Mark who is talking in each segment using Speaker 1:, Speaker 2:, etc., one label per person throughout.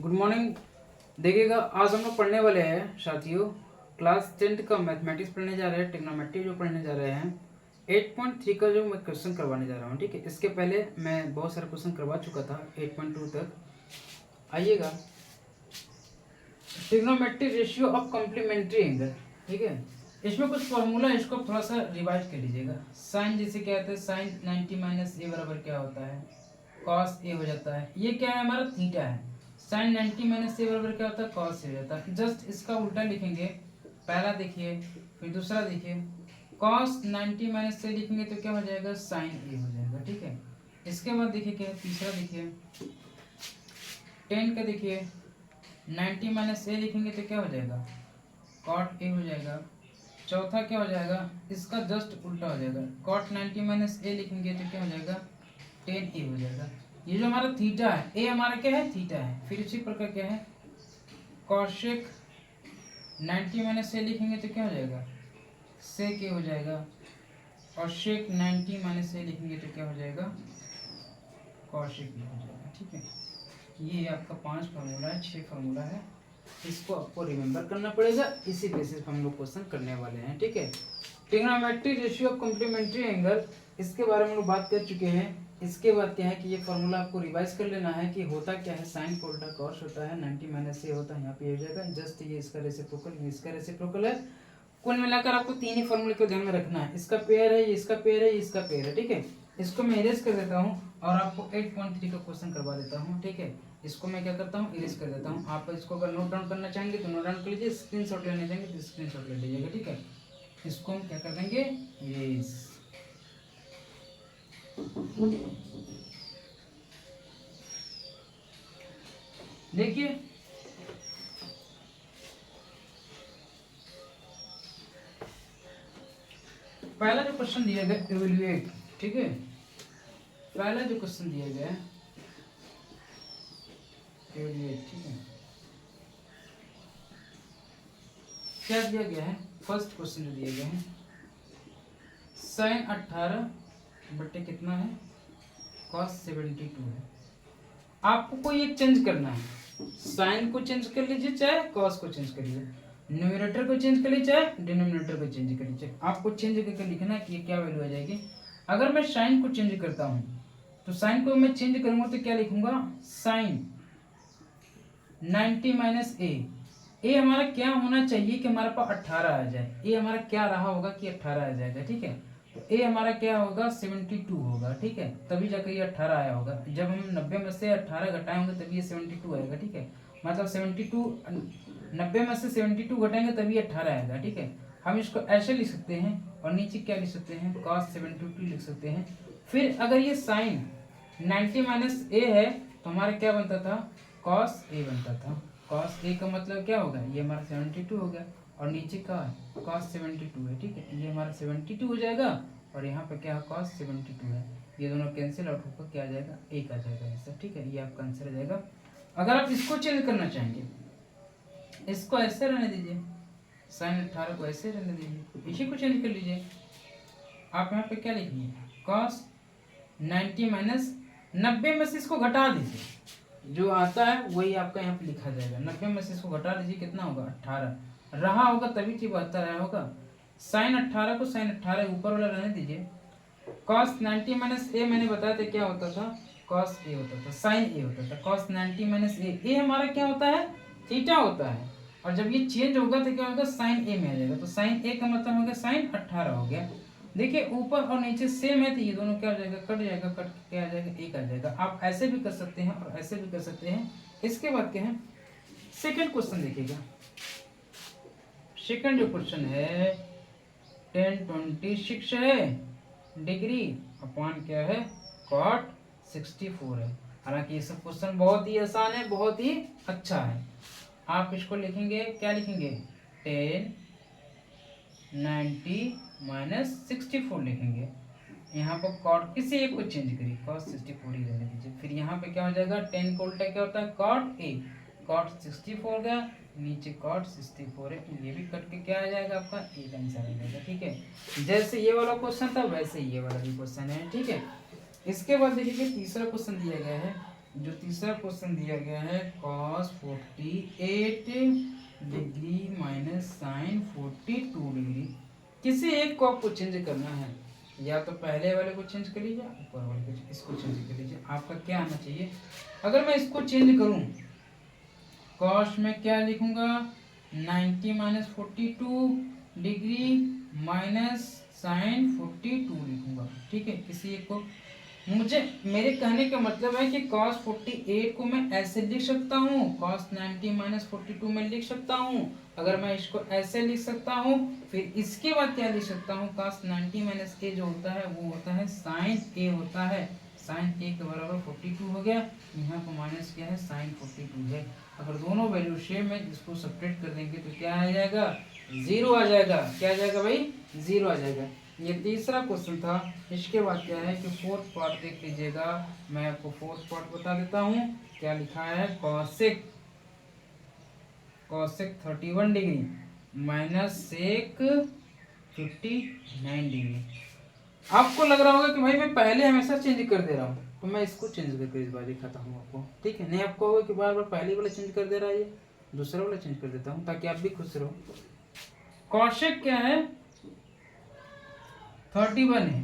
Speaker 1: Good morning. देखिएगा, आज हम लोग पढ़ने वाले हैं साथियों, क्लास 10th का मैथमेटिक्स पढ़ने जा रहे हैं, ट्रिग्नोमेट्री जो पढ़ने जा रहे हैं। 8.3 का जो मैं क्वेश्चन करवाने जा रहा हूँ, ठीक है। इसके पहले मैं बहुत सारे क्वेश्चन करवा चुका था 8.2 तक। आइएगा, trigonometry ratio of complementary angle, ठीक है। इसमें कुछ फॉर्मूला है, इसको थोड़ा सा रिवाइज कर लीजिएगा। साइन जैसे क्या होता है, साइन 90 माइनस ए बराबर क्या होता है, कॉस ए हो जाता है। ये क्या है, हमारा थीटा है। साइन 90 माइनस ए बराबर क्या होता है, कॉस ए हो जाता है। जस्ट इसका उल्टा लिखेंगे, पहला देखिए फिर दूसरा देखिए। कॉस 90 माइनस ए लिखेंगे तो क्या हो जाएगा, साइन ए हो जाएगा, ठीक है। इसके बाद देखिए क्या है, तीसरा देखिए 10 का देखिए 90 माइनस ए लिखेंगे तो क्या हो जाएगा, कॉट ए हो जाएगा। चौथा क्या हो जाएगा, इसका जस्ट उल्टा हो जाएगा, कॉट 90 माइनस ए लिखेंगे तो क्या हो जाएगा, 10 ए हो जाएगा। ये जो हमारा थीटा है, ए हमारा क्या है, थीटा है। फिर इसी प्रकार क्या है, कॉशेक 90 माइनस ए लिखेंगे तो क्या हो जाएगा, सेक ए हो जाएगा। और शेक 90 माइनस ए लिखेंगे तो क्या हो जाएगा, कॉशेक ए हो जाएगा, ठीक है। ये आपका 5 फार्मूला है, 6 फार्मूला है, इसको आपको रिमेंबर करना पड़ेगा। इसी बेसिस पर हम लोग क्वेश्चन करने वाले हैं, ठीक है। Trigonometry ratio of complementary angle, इसके बारे में हम लोग बात कर चुके हैं। इसके बाद क्या है कि ये फॉर्मूला आपको रिवाइज कर लेना है कि होता क्या है, साइन को उल्टा कॉस होता है, 90 माइनस ए होता है, यहाँ पे हो जाएगा। जस्ट ये इसका रेसिप्रोकल, ये इसका रेसिप्रोकल है। कुल मिलाकर आपको 3 ही फॉर्मूले को ध्यान में रखना है। इसका पेयर है, ये इसका पेयर है, ये इसका पेयर है, ठीक है। इसको मैं इरेज कर देता हूँ और आपको 8.3 का क्वेश्चन करवा देता हूँ, ठीक है। इसको मैं क्या करता हूँ, इरेज कर देता हूँ। आप इसको अगर नोट डाउन करना चाहेंगे तो नोट डाउन कर लीजिए, स्क्रीनशॉट लेने चाहेंगे तो स्क्रीनशॉट ले लीजिएगा, ठीक है। इसको हम क्या कर देंगे, इरेज। देखिए पहला जो क्वेश्चन दिया गया इवैल्यूएट, ठीक है। पहला जो क्वेश्चन दिया गया इवैल्यूएट, ठीक है। क्या दिया गया है, फर्स्ट क्वेश्चन जो दिया गया है, साइन 18 बटे कितना है, कॉस 72 है। आपको कोई एक चेंज करना है, साइन को चेंज कर लीजिए चाहे कॉस को चेंज कर लीजिए, न्यूमरेटर को चेंज कर लीजिए चाहे डिनोमिनेटर को चेंज कर लीजिए। आपको चेंज करके लिखना है कि ये क्या वैल्यू आ जाएगी। अगर मैं साइन को चेंज करता हूँ तो साइन को मैं चेंज करूंगा तो क्या लिखूंगा, साइन 90 माइनस ए। ए हमारा क्या होना चाहिए कि हमारे पास 18 आ जाए। ए हमारा क्या रहा होगा कि 18 आ जाएगा, ठीक है। तो ए हमारा क्या होगा, 72 होगा, ठीक है। तभी जाकर ये 18 आया होगा। जब हम 90 में से 18 घटाए होंगे तभी ये 72 आएगा, ठीक है। मतलब 72, 90 में से 72 घटाएंगे तभी 18 आएगा, ठीक है। हम इसको ऐसे लिख सकते हैं और नीचे क्या लिख सकते हैं, cos 72 लिख सकते हैं। फिर अगर ये साइन 90 माइनस ए है तो हमारा क्या बनता था, cos a बनता था। cos a का मतलब क्या होगा, ये हमारा 72 हो गया और नीचे का cos 72 है, ठीक है। ये हमारा 72 हो जाएगा और यहाँ पे क्या है, cos 72 है। ये दोनों कैंसिल आउट होकर क्या आ जाएगा, एक आ जाएगा ऐसा, ठीक है। ये आपका आंसर आ जाएगा। अगर आप इसको चेंज करना चाहेंगे, इसको ऐसे रहने दीजिए, साइन 18 को ऐसे रहने दीजिए, इसी को चेंज कर लीजिए। आप यहाँ पे क्या लिखिए, cos 90 माइनस 90 में से इसको घटा दीजिए, जो आता है वही आपका यहाँ पे लिखा जाएगा। 90 में से इसको घटा दीजिए, कितना होगा, 18 रहा होगा तभी ठीक 72 आया होगा। साइन 18 को साइन 18 ऊपर वाला रहने दीजिए। cos 90 माइनस ए मैंने बताया था क्या होता था, cos ए होता था, साइन ए होता था। cos 90 माइनस ए हमारा क्या होता है, थीटा होता है। और जब ये चेंज होगा तो क्या होगा, साइन ए में आ जाएगा। तो साइन ए का मतलब हो गया साइन 18 हो गया। देखिए ऊपर और नीचे सेम है तो ये दोनों क्या हो जाएगा, कट जाएगा, कट के क्या आ जाएगा, एक आ जाएगा। आप ऐसे भी कर सकते हैं और ऐसे भी कर सकते हैं। इसके बाद क्या है, सेकंड क्वेश्चन देखिएगा। सेकंड जो क्वेश्चन है 1026 है, डिग्री अपॉन क्या है, कॉट 64 है। हालांकि ये सब क्वेश्चन बहुत ही आसान है, बहुत ही अच्छा है। आप इसको लिखेंगे, क्या लिखेंगे, 10 90 माइनस 64 लिखेंगे। यहाँ पर कॉट किसी एक को चेंज करिए, कॉट 64 ही रहने दीजिए। फिर यहाँ पे क्या हो जाएगा, 10 को उल्टा क्या होता है, कॉट ए, कॉट 64 गया, नीचे कॉट 64 है, ये भी कट के क्या आ जाएगा, आपका एक आंसर आ जाएगा, ठीक है। जैसे ये वाला क्वेश्चन था वैसे ये वाला भी क्वेश्चन है, ठीक है। इसके बाद देखिए तीसरा क्वेश्चन दिया गया है जो तीसरा क्वेश्चन दिया गया है cos 48 degree minus sine 42 degree, किसी एक को आपको चेंज करना है, या तो पहले वाले को चेंज कर लीजिए, ऊपर वाले को इसको चेंज कर लीजिए। आपका क्या आना चाहिए? अगर मैं इसको चेंज करूं, cos में क्या लिखूंगा 90 माइनस 42 डिग्री माइनस साइन 42 लिखूंगा, ठीक है। किसी एक को मुझे, मेरे कहने का मतलब है कि cos 48 को मैं ऐसे लिख सकता हूँ, cos 90 माइनस 42 में लिख सकता हूँ। अगर मैं इसको ऐसे लिख सकता हूँ, फिर इसके बाद क्या लिख सकता हूँ, cos 90 माइनस ए जो होता है वो होता है साइन ए होता है, साइन ए के बराबर 42 हो गया। यहाँ पर माइनस क्या है, साइन 42 है। अगर दोनों वैल्यू सेम है, इसको सब्ट्रैक्ट कर देंगे तो क्या आ जाएगा, 0 आ जाएगा। क्या आ जाएगा भाई, 0 आ जाएगा। ये तीसरा क्वेश्चन था। इसके बाद क्या है कि फोर्थ पार्ट देख लीजिएगा, मैं आपको फोर्थ पार्ट बता देता हूँ। क्या लिखा है, cosec 31 degree minus sec 59 degree. आपको लग रहा होगा कि भाई मैं पहले हमेशा चेंज कर दे रहा हूँ, तो मैं इसको चेंज करके इस बार दिखाता हूँ आपको, ठीक है। नहीं आपको होगा कि बार बार पहले वाला चेंज कर दे रहा है, ये दूसरा वाला चेंज कर देता हूँ ताकि आप भी खुश रहो। कॉसेक क्या है, 31 है,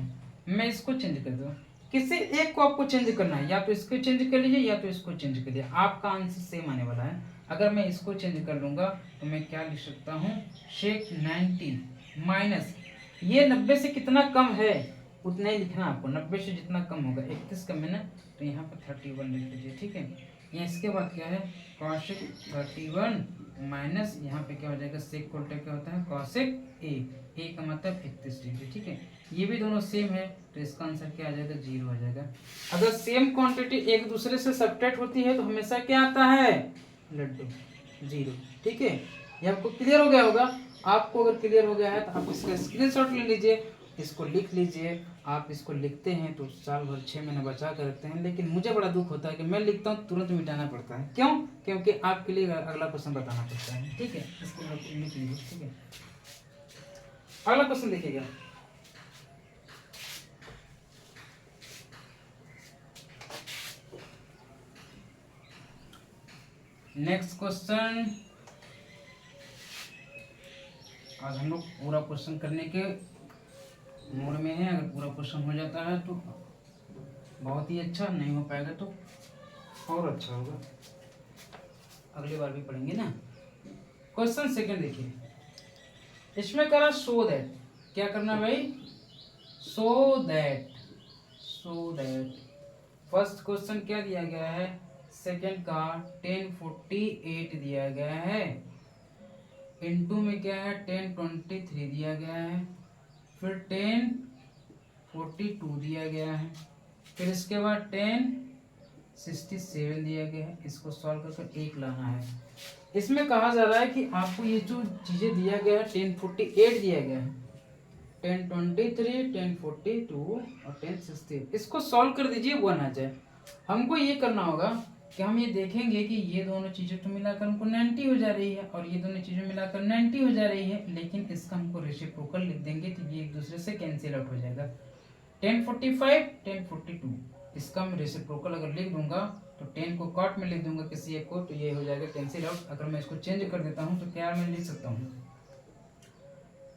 Speaker 1: मैं इसको चेंज कर दूँ। किसी एक को आपको चेंज करना है, या तो इसको चेंज कर लीजिए या तो इसको चेंज कर लीजिए, आपका आंसर सेम आने वाला है। अगर मैं इसको चेंज कर लूँगा तो मैं क्या लिख सकता हूँ, शेक 90 माइनस, ये 90 से कितना कम है उतना ही लिखना आपको, 90 से जितना कम होगा, 31 कम है ना, तो यहाँ पर 31 लिख लीजिए, ठीक है। ये इसके बाद क्या है, कॉसेक 31 माइनस यहाँ पे क्या हो जाएगा, सेक का उल्टा क्या होता है, कॉसेक ए का मतलब 31 डिग्री, ठीक है। ये भी दोनों सेम है, तो इसका आंसर क्या आ जाएगा, 0 आ जाएगा। अगर सेम क्वांटिटी एक दूसरे से सब्ट्रैक्ट होती है तो हमेशा क्या आता है, लड्डू, 0, ठीक है। ये आपको क्लियर हो गया होगा। आपको अगर क्लियर हो गया है तो आप इसका स्क्रीनशॉट ले लीजिए, इसको लिख लीजिए। आप इसको लिखते हैं तो साल भर 6 महीने बचा कर रखते हैं, लेकिन मुझे बड़ा दुख होता है कि मैं लिखता हूँ तुरंत मिटाना पड़ता है। क्यों? क्योंकि आपके लिए अगला क्वेश्चन बताना पड़ता है, ठीक है। इसको लिख लीजिए, ठीक है। अगला क्वेश्चन देखिएगा, नेक्स्ट क्वेश्चन। आज हम लोग पूरा क्वेश्चन करने के मूड में है। अगर पूरा क्वेश्चन हो जाता है तो बहुत ही अच्छा, नहीं हो पाएगा तो और अच्छा होगा, अगली बार भी पढ़ेंगे ना। क्वेश्चन सेकंड देखिए, इसमें करा सो दैट, क्या करना भाई, सो दैट फर्स्ट क्वेश्चन क्या दिया गया है, सेकंड का 1048 दिया गया है, इनटू में क्या है 1023 दिया गया है, फिर 1042 दिया गया है, फिर इसके बाद 1067 दिया गया है। इसको सॉल्व करके एक लाना है। इसमें कहा जा रहा है कि आपको ये जो चीजें दिया गया है, 1048 दिया गया है, 1023, 1042 और 1068, इसको सॉल्व कर दीजिए, 1 आ जाए। हमको ये करना होगा कि हम ये देखेंगे कि ये दोनों चीजें तो मिलाकर हमको 90 हो जा रही है और ये दोनों चीजें मिलाकर 90 हो जा रही है, लेकिन इसका हमको रेसिप्रोकल लिख देंगे तो ये एक दूसरे से कैंसिल आउट हो जाएगा। 1045, 1042, इसका मैं रेसिप्रोकल अगर लिख दूंगा तो 10 को कॉट में लिख दूंगा किसी एक को, तो ये हो जाएगा कैंसिल आउट। अगर मैं इसको चेंज कर देता हूँ तो क्या मैं लिख सकता हूँ,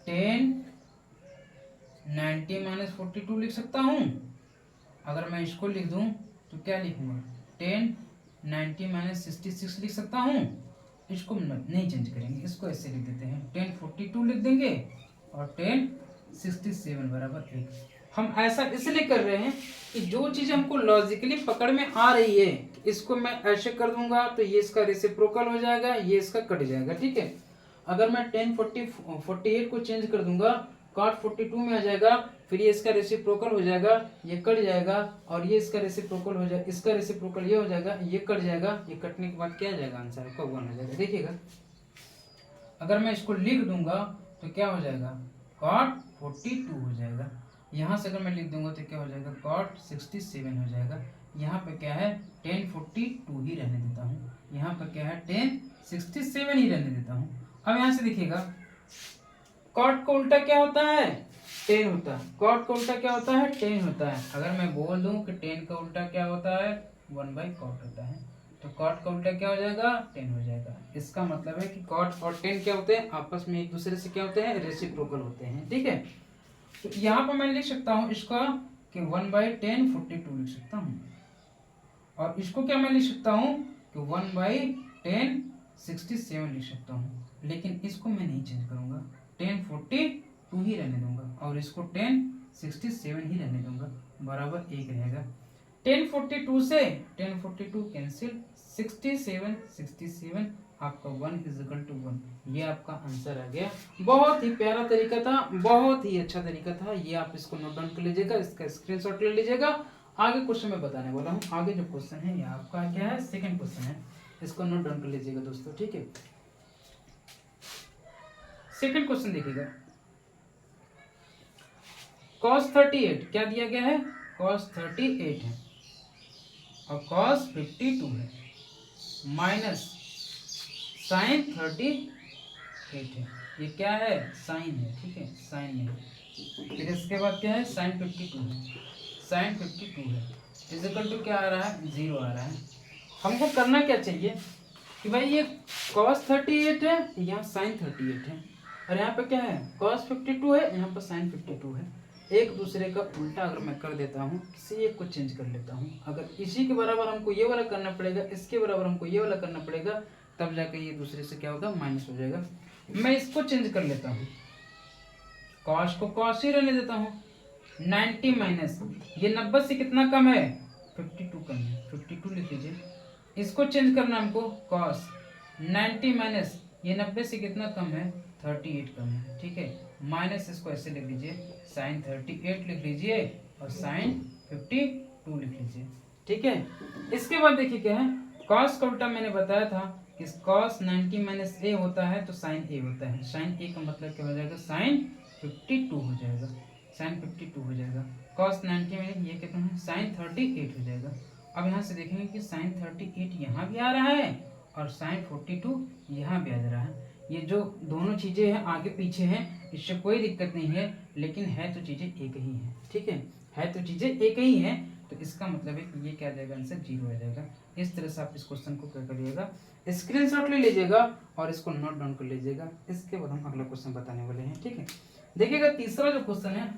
Speaker 1: 1090 माइनस 42 लिख सकता हूँ। अगर मैं इसको लिख दूं तो क्या लिखूंगा, 1090 माइनस 66 लिख सकता हूँ। इसको नहीं चेंज करेंगे, इसको ऐसे लिख देते हैं, 1042 लिख देंगे और 1067 बराबर 1। हम ऐसा इसलिए कर रहे हैं कि जो चीज़ हमको लॉजिकली पकड़ में आ रही है, इसको मैं ऐसे कर दूंगा तो ये इसका रेसिप्रोकल हो जाएगा, ये इसका कट जाएगा, ठीक है। अगर मैं 1048 को चेंज कर दूंगा, cot 42 में आ जाएगा, फिर ये इसका रेसिप्रोकल हो जाएगा, ये कट जाएगा, और ये इसका रेसिप्रोकल हो जाएगा, इसका रेसिप्रोकल ये हो जाएगा, ये कट जाएगा, ये कटने के बाद क्या आ जाएगा, आंसर आपका 1 हो जाएगा। देखिएगा, अगर मैं इसको लिख दूंगा तो क्या हो जाएगा, cot 42 हो जाएगा। यहाँ से अगर मैं लिख दूंगा तो क्या हो जाएगा, cot 67 हो जाएगा। यहाँ पे क्या है, 1042 ही रहने देता हूँ, यहाँ पर क्या है, 1067 ही रहने देता हूँ। अब यहाँ से देखिएगा, कॉट का उल्टा क्या होता है, 10 होता है। कॉट का उल्टा क्या होता है, 10 होता है। अगर मैं बोल दूं कि 10 का उल्टा क्या होता है, 1/cot होता है। तो cot का उल्टा क्या हो जाएगा, tan हो जाएगा। इसका मतलब है कि cot और tan क्या होते हैं, आपस में एक दूसरे से क्या होते हैं, रेसिप्रोकल होते हैं, ठीक है। तो यहाँ पर मैं लिख सकता हूँ इसका कि 1/tan 42 लिख सकता हूँ, और इसको क्या मैं लिख सकता हूँ कि 1/tan 67 लिख सकता हूँ। लेकिन इसको मैं नहीं चेंज करूंगा, tan 42 ही रहने दूंगा और इसको tan 67 ही रहने दूंगा, बराबर 1 रहेगा। tan 42 से tan 42 कैंसिल, 67 आपका 1 = 1। ये आपका आंसर आ गया। बहुत ही प्यारा तरीका था, बहुत ही अच्छा तरीका था। ये आप इसको नोट डाउन कर लीजिएगा, इसका स्क्रीनशॉट ले लीजिएगा। आगे क्वेश्चन मैं बताने वाला हूँ। आगे जो क्वेश्चन है ये आपका क्या है, सेकंड क्वेश्चन है, इसको नोट डाउन कर लीजिएगा दोस्तों, ठीक है। सेकंड क्वेश्चन देखिएगा, cos 38 क्या दिया गया है, cos 38 है और cos 52 है, माइनस sin 38 है। ये क्या है, साइन है, ठीक है, साइन है। फिर इसके बाद क्या है, sin 52 है, sin 52 है, इक्वल टू क्या आ रहा है, 0 आ रहा है। हमको करना क्या चाहिए कि भाई ये cos 38 है, यहाँ sin 38 है, और यहाँ पे क्या है, cos 52 है, यहाँ पर sin 52 है। एक दूसरे का उल्टा अगर मैं कर देता हूँ, किसी एक को चेंज कर लेता हूँ। अगर इसी के बराबर हमको ये वाला करना पड़ेगा, इसके बराबर हमको ये वाला करना पड़ेगा, तब जाके ये दूसरे से क्या होगा, माइनस हो जाएगा। मैं इसको चेंज कर लेता हूँ, cos को cos ही रहने देता हूँ। 90 माइनस ये 90 से कितना कम है, 52 कम है, 52 लिख लीजिए। इसको चेंज करना हमको, cos 90 माइनस ये 90 से कितना कम है, 38 कम है, ठीक है। माइनस इसको ऐसे लिख लीजिए, sin 38 लिख लीजिए और sin 52 लिख लीजिए, ठीक है। इसके बाद देखिए क्या है, cos का उल्टा मैंने बताया था कि cos 90 माइनस a होता है तो sin a होता है। sin a का मतलब क्या हो जाएगा, sin 52 हो जाएगा, sin 52 हो जाएगा। cos 90 में ये कितना है, sin 38 हो जाएगा। अब यहाँ से देखेंगे कि sin 38 यहाँ भी आ रहा है और sin 42 यहाँ भी आ रहा है। ये जो दोनों चीज़ें हैं आगे पीछे हैं, इससे कोई दिक्कत नहीं है, लेकिन है तो चीज़ें एक ही हैं, ठीक है तो चीज़ें एक ही हैं। तो इसका मतलब है कि ये क्या आ जाएगा, आंसर 0 आ जाएगा। इस तरह से आप इस क्वेश्चन को क्या करिएगा, स्क्रीनशॉट ले लीजिएगा और इसको नोट डाउन कर लीजिएगा। इसके बाद हम अगला क्वेश्चन बताने वाले हैं, ठीक है। देखिएगा तीसरा जो क्वेश्चन है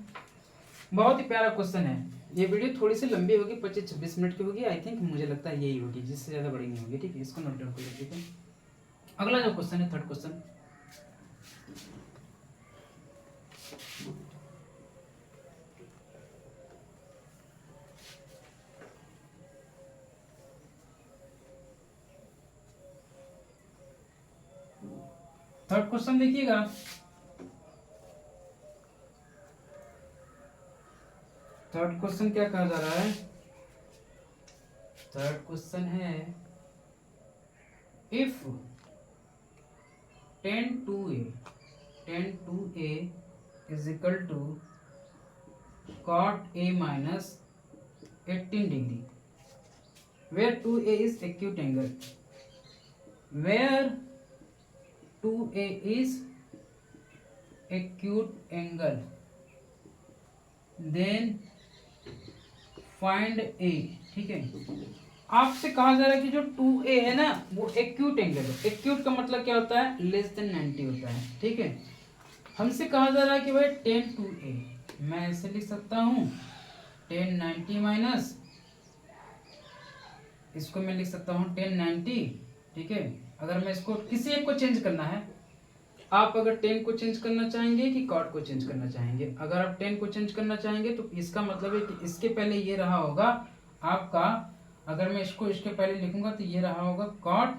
Speaker 1: बहुत ही प्यारा क्वेश्चन है। ये वीडियो थोड़ी सी लंबी होगी, 25-26 मिनट की होगी, आई थिंक मुझे लगता है यही होगी, जिससे ज़्यादा बड़ी नहीं होगी, ठीक है। इसको नोट डाउन कर लीजिएगा। अगला जो क्वेश्चन है, थर्ड क्वेश्चन, थर्ड क्वेश्चन देखिएगा। थर्ड क्वेश्चन क्या कहा जा रहा है, थर्ड क्वेश्चन है if tan 2a is equal to cot a minus 18 degree, where 2a is acute angle, where 2a is acute angle, then find a, ठीक है। आपसे कहा जा रहा है कि जो 2a है ना वो एक्यूट एंगल है। एक्यूट का मतलब क्या होता है, लेस देन 90 होता है, ठीक है। हमसे कहा जा रहा है कि भाई tan 2a, मैं ऐसे लिख सकता हूँ tan 90 माइनस, इसको मैं लिख सकता हूँ tan 90, ठीक है। अगर मैं इसको किसी एक को चेंज करना है, आप अगर tan को चेंज करना चाहेंगे कि cot को चेंज करना चाहेंगे, अगर आप tan को चेंज करना चाहेंगे तो इसका मतलब है कि इसके पहले ये रहा होगा आपका, अगर मैं इसको इसके पहले लिखूंगा तो ये रहा होगा cot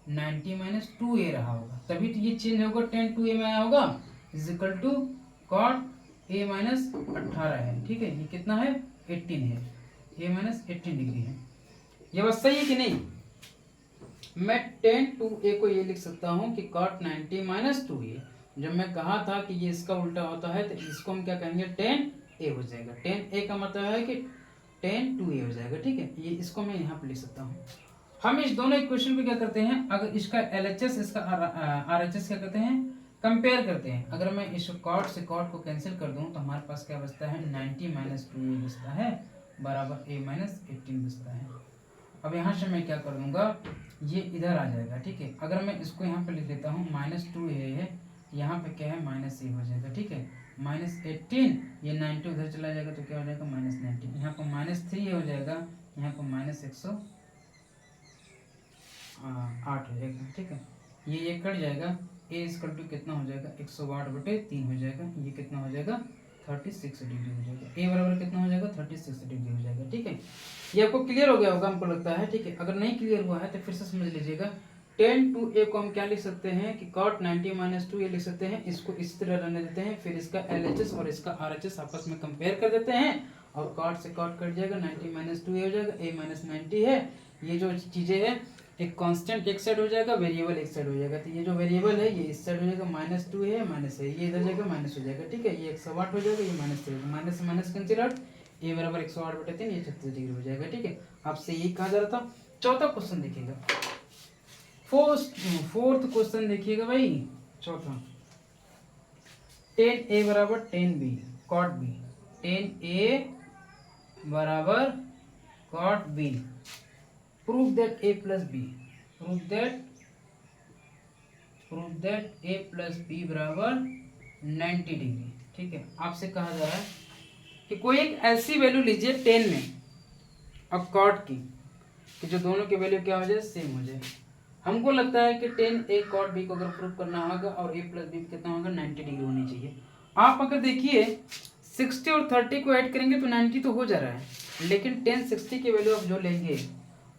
Speaker 1: 90 माइनस 2a रहा होगा, तभी तो ये चेंज होगा, tan 2a में आया होगा is equal to cot a माइनस 18 है, ठीक है। ये कितना है, 18 है, a माइनस 18 डिग्री है। ये बात सही है कि नहीं। मैं tan 2a को ये लिख सकता हूँ कि cot 90 माइनस 2a, जब मैं कहा था कि ये इसका उल्टा होता है तो इसको हम क्या कहेंगे, tan a हो जाएगा। tan a का मतलब है कि tan 2a हो जाएगा, ठीक है। ये इसको मैं यहाँ पे लिख सकता हूँ। हम इस दोनों इक्वेशन को क्या करते हैं, अगर इसका LHS इसका RHS क्या करते हैं, कंपेयर करते हैं। अगर मैं इस cot से cot को कैंसिल कर दूं तो हमारे पास क्या बचता है, 90 माइनस 2a बचता है, बराबर a माइनस 18 बचता है। अब यहाँ से मैं क्या कर दूंगा, ये इधर आ जाएगा, ठीक है। अगर मैं इसको यहाँ पे लिख देता हूँ -2 है, यहाँ पे क्या है -a हो जाएगा, ठीक है। -18 ये 90 उधर चला जाएगा तो क्या हो जाएगा -19, यहाँ पर -3 हो जाएगा, यहाँ पर -108 हो जाएगा, ठीक है। ये कट जाएगा, ए इक्वल टू कितना हो जाएगा 108/3 हो जाएगा, ये कितना हो जाएगा 36 डिग्री हो जाएगा। ए बराबर कितना हो जाएगा 36 डिग्री हो जाएगा, ठीक है। ये आपको क्लियर हो गया होगा हमको लगता है, ठीक है। अगर नहीं क्लियर हुआ है तो फिर से समझ लीजिएगा। tan 2a को हम क्या लिख सकते हैं कि cot 90 - 2a लिख सकते हैं। इसको इस तरह रहने देते हैं, फिर इसका LHS और इसका RHS आपस में कंपेयर कर देते हैं और cot से cot कट जाएगा, 90 - 2a हो जाएगा, a - 90 है। ये जो चीजें है एक कांस्टेंट एक साइड हो जाएगा, वेरिएबल एक साइड हो जाएगा। तो ये जो वेरिएबल है ये इस साइड हो जाएगा, -2 है माइनस है, ये इधर जाएगा माइनस हो जाएगा, ठीक है। ये 108 हो जाएगा, ये -3 माइनस से माइनस कैंसिल आउट, ए बराबर 108/3, ये 36 डिग्री हो जाएगा, ठीक है। आपसे यही कहा जा रहा था। चौथा क्वेश्चन देखिएगा, फोर्थ क्वेश्चन देखिएगा भाई, चौथा। tan a बराबर tan b cot b, tan a बराबर cot b, prove that a plus b, prove that a plus b बराबर 90 डिग्री, ठीक है। आपसे कहा जा रहा है कि कोई एक ऐसी वैल्यू लीजिए tan में और cot की कि जो दोनों की वैल्यू क्या हो जाए सेम हो जाए। हमको लगता है कि tan a cot b को अगर प्रूव करना होगा और a plus b कितना होगा 90 डिग्री होनी चाहिए। आप अगर देखिए 60 और 30 को ऐड करेंगे तो 90 तो हो जा रहा है, लेकिन tan 60 की वैल्यू आप जो लेंगे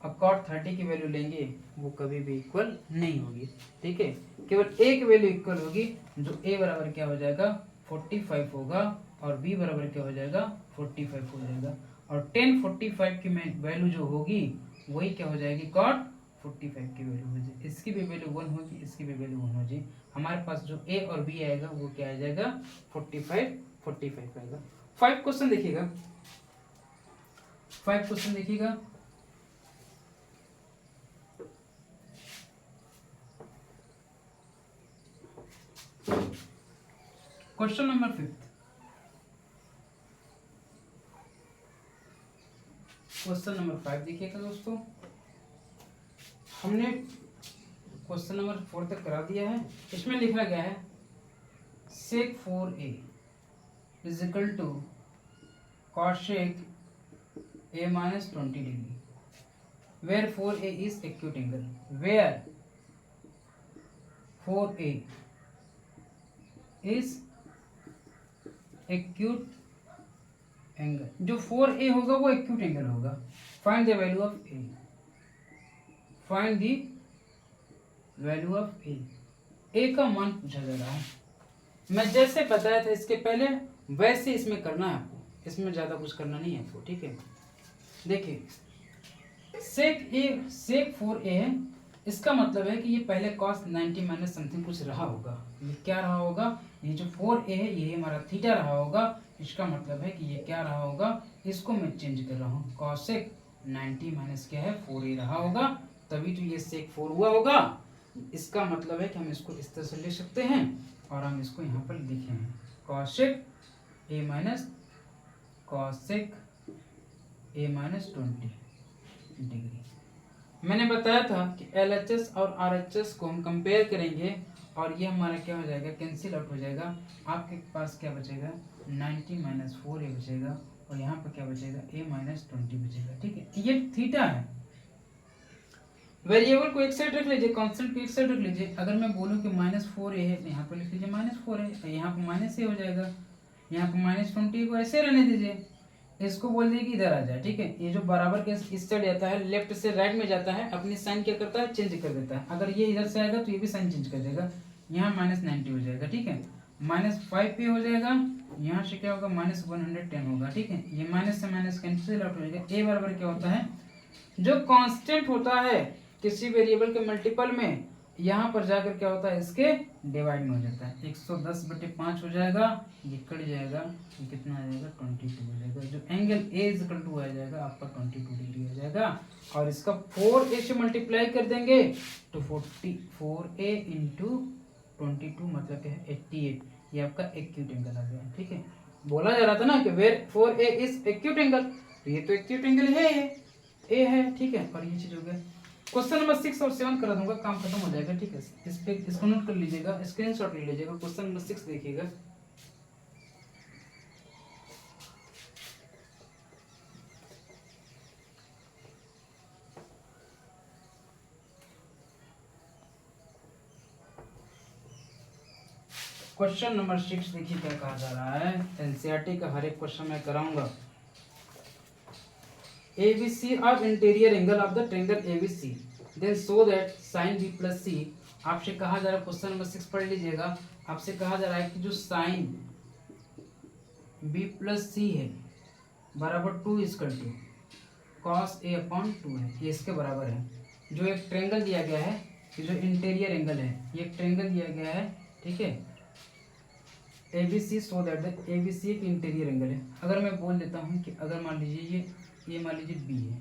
Speaker 1: और cot 30 की वैल्यू लेंगे वो कभी भी इक्वल नहीं होगी, ठीक है। केवल एक वैल्यू इक्वल होगी, जो a बराबर क्या हो जाएगा 45 होगा और b बराबर क्या हो जाएगा 45 हो जाएगा। और tan 45 की वैल्यू जो होगी वही क्या हो जाएगी cot 45 की वैल्यू हो जाएगी। इसकी भी वैल्यू 1 होगी, इसकी भी वैल्यू 1 हो जाएगी। हमारे पास जो a और b आएगा वो क्या आ जाएगा 45 आएगा। 5 क्वेश्चन देखिएगा, 5 क्वेश्चन देखिएगा। क्वेश्चन नंबर 5, क्वेश्चन नंबर 5 देखिएगा दोस्तों। हमने क्वेश्चन नंबर 4 तक करा दिया है। इसमें लिखा गया है sec 4a is equal to cosec a minus 20 degree, where 4a is acute angle, where 4a is acute angle. जो 4a होगा वो एक्यूट एंगल होगा। Find the value of a, find the value of a का मान पूछा जा रहा है। मैं जैसे बताया था इसके पहले वैसे इसमें करना है आपको, इसमें ज्यादा कुछ करना नहीं है आपको, ठीक है। देखिए सेक 4a है, इसका मतलब है कि ये पहले cos 90 माइनस समथिंग कुछ रहा होगा। ये क्या रहा होगा, ये जो 4a है ये हमारा थीटा रहा होगा। इसका मतलब है कि ये क्या रहा होगा, इसको मैं चेंज कर रहा हूँ, cosec 90 माइनस क्या है 4a रहा होगा, तभी तो ये sec 4 हुआ होगा। इसका मतलब है कि हम इसको इस तरह से ले सकते हैं और हम इसको यहाँ पर लिखे हैं cosec a माइनस 20 डिग्री। मैंने बताया था कि LHS और RHS को हम कंपेयर करेंगे और ये हमारा क्या हो जाएगा कैंसिल आउट हो जाएगा। आपके पास क्या बचेगा 90 - 4a बचेगा और यहाँ पर क्या बचेगा a - 20 बचेगा, ठीक है। ये थीटा है। वेरिएबल को एक साइड रख लीजिए, कांस्टेंट को एक साइड रख लीजिए। अगर मैं बोलूँ कि -4a है तो यहाँ पर लिख लीजिए -4a, यहाँ पर -a हो जाएगा, यहाँ पर -20 को ऐसे रहने दीजिए। इसको बोल दिए कि इधर आ जाए, ठीक है। ये जो बराबर के इस साइड जाता है, लेफ्ट से राइट में जाता है, अपनी साइन क्या करता है चेंज कर देता है। अगर ये इधर से आएगा तो ये भी साइन चेंज कर देगा, यहाँ -90 हो जाएगा, ठीक है। -5p हो जाएगा, यहाँ से क्या होगा -110 होगा, ठीक है। ये माइनस से माइनस कैंसिल आउट हो जाएगा। ए बराबर क्या होता है, जो कांस्टेंट होता है किसी वेरिएबल के मल्टीपल में, यहाँ पर जाकर क्या होता है इसके डिवाइड में हो जाता है। 110/5 हो जाएगा, ये कट जाएगा, ये कितना आ जाएगा 22 हो जाएगा। जो एंगल A = 2 आ जाएगा आपका 22 डिग्री हो जाएगा। और इसका 4a से मल्टीप्लाई कर देंगे तो 4a × 22 मतलब क्या है 88। ये आपका एक्यूट एंगल आ गया, ठीक है। बोला जा रहा था ना कि where 4a is acute angle, तो ये तो एक्यूट एंगल है ये, ए है, ठीक है, और ये चीज हो गया। क्वेश्चन नंबर 6 और 7 करा दूंगा, काम खत्म हो जाएगा, ठीक है। इस पे इसको नोट कर लीजिएगा, स्क्रीनशॉट ले लीजिएगा। क्वेश्चन नंबर 6 देखिएगा। क्वेश्चन नंबर 6 देखिए क्या कहा जा रहा है। एनसीईआरटी का हर एक क्वेश्चन मैं कराऊंगा। ABC of interior angle of the triangle ABC, then show that sin B plus C। आपसे कहा जा रहा है, क्वेश्चन नंबर 6 पढ़ लीजिएगा। आपसे कहा जा रहा है कि जो sin B plus C है बराबर 2 equal to cos A upon 2 है, ये इसके बराबर है। जो एक ट्रायंगल दिया गया है, ये जो इंटीरियर एंगल है, ये एक ट्रायंगल दिया गया है, ठीक है। ABC सो दैट ABC एक इंटीरियर एंगल है। अगर मैं बोल देता हूँ कि अगर मान लीजिए ये मान लीजिए B है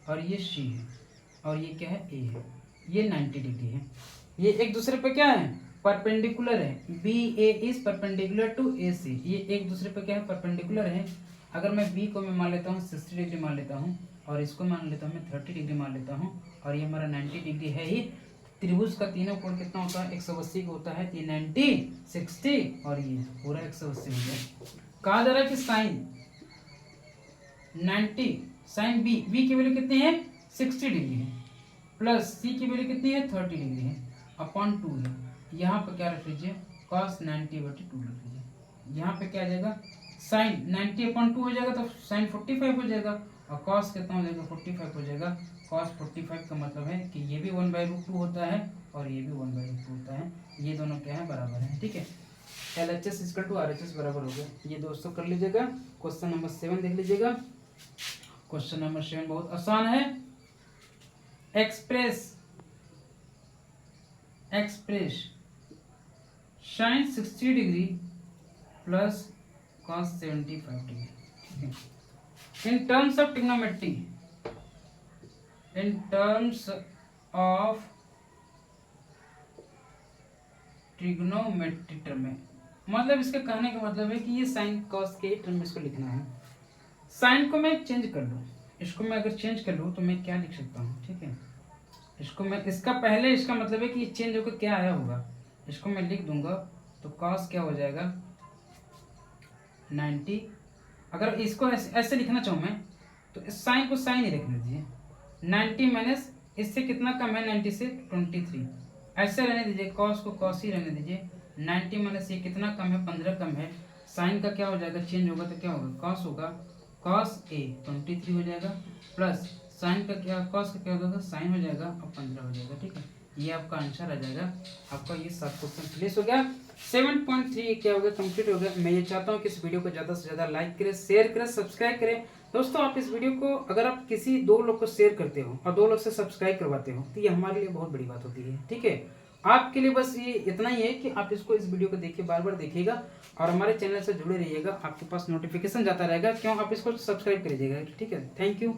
Speaker 1: और ये C है और ये क्या है A है, ये 90 डिग्री है। ये एक दूसरे पे क्या है, परपेंडिकुलर है। BA is perpendicular to AC, ये एक दूसरे पे क्या है, परपेंडिकुलर है। अगर मैं B को मैं मान लेता हूँ 60 डिग्री मान लेता हूँ और इसको मान लेता हूँ मैं 30 डिग्री मान लेता हूँ और ये हमारा 90 डिग्री है ही। त्रिभुज का तीनों कोण कितना होता है, 180 का होता है। ये 90, 60 और ये पूरा 180 हो गया। कहा जा रहा है कि साइन 90 साइन बी की वैल्यू कितनी है, 60 डिग्री है, प्लस सी की वैल्यू कितनी है, 30 डिग्री है, अपॉन 2 है। यहाँ पे क्या रख लीजिए, cos 90/2 रख लीजिए। यहाँ पे क्या आ जाएगा, साइन 90/2 हो जाएगा तो साइन 45 हो जाएगा और cos कितना हो जाएगा, 45 हो जाएगा। cos 45 का मतलब है कि ये भी 1/√2 होता है और ये भी 1/√2 होता है। ये दोनों क्या है, बराबर है, ठीक है। LHS इक्वल टू RHS बराबर हो गया। ये दोस्तों कर लीजिएगा। क्वेश्चन नंबर 7 देख लीजिएगा। क्वेश्चन नंबर 7 बहुत आसान है। Express sine 60 degree plus cos 75 degree in terms of trigonometry, in terms of trigonometry term में। मतलब इसके कहने का मतलब है कि ये साइन कॉस के टर्म में इसको लिखना है। साइन को मैं चेंज कर लूँ, इसको मैं अगर चेंज कर लूँ तो मैं क्या लिख सकता हूँ, ठीक है। इसको मैं इसका पहले इसका मतलब है कि ये चेंज होकर क्या आया होगा, इसको मैं लिख दूंगा तो कॉस क्या हो जाएगा 90। अगर इसको ऐसे लिखना चाहूँ मैं तो इस साइन को साइन ही रखने दीजिए। 90 माइनस इससे कितना कम है, 90 से 23, ऐसे रहने दीजिए। कॉस को कॉस ही रहने दीजिए। 90 माइनस ये कितना कम है, 15 कम है। साइन का क्या हो जाएगा, चेंज होगा तो क्या होगा, कॉस होगा, कॉस A 23 हो जाएगा, प्लस साइन का क्या, कॉस का क्या होगा, साइन हो जाएगा और 15 हो जाएगा, ठीक है। ये आपका आंसर आ जाएगा। आपका ये 7 क्वेश्चन फिनिश हो गया। 7.3 क्या हो गया, कंप्लीट हो गया। मैं ये चाहता हूँ कि इस वीडियो को ज़्यादा से ज़्यादा लाइक करें, शेयर करें, सब्सक्राइब करें। दोस्तों आप इस वीडियो को अगर आप किसी 2 लोग को शेयर करते हो और 2 लोग से सब्सक्राइब करवाते हो तो ये हमारे लिए बहुत बड़ी बात होती है, ठीक है। आपके लिए बस ये इतना ही है कि आप इसको इस वीडियो को देखिए, बार बार देखिएगा और हमारे चैनल से जुड़े रहिएगा। आपके पास नोटिफिकेशन जाता रहेगा, क्यों, आप इसको सब्सक्राइब करिएगा, ठीक है। Thank you.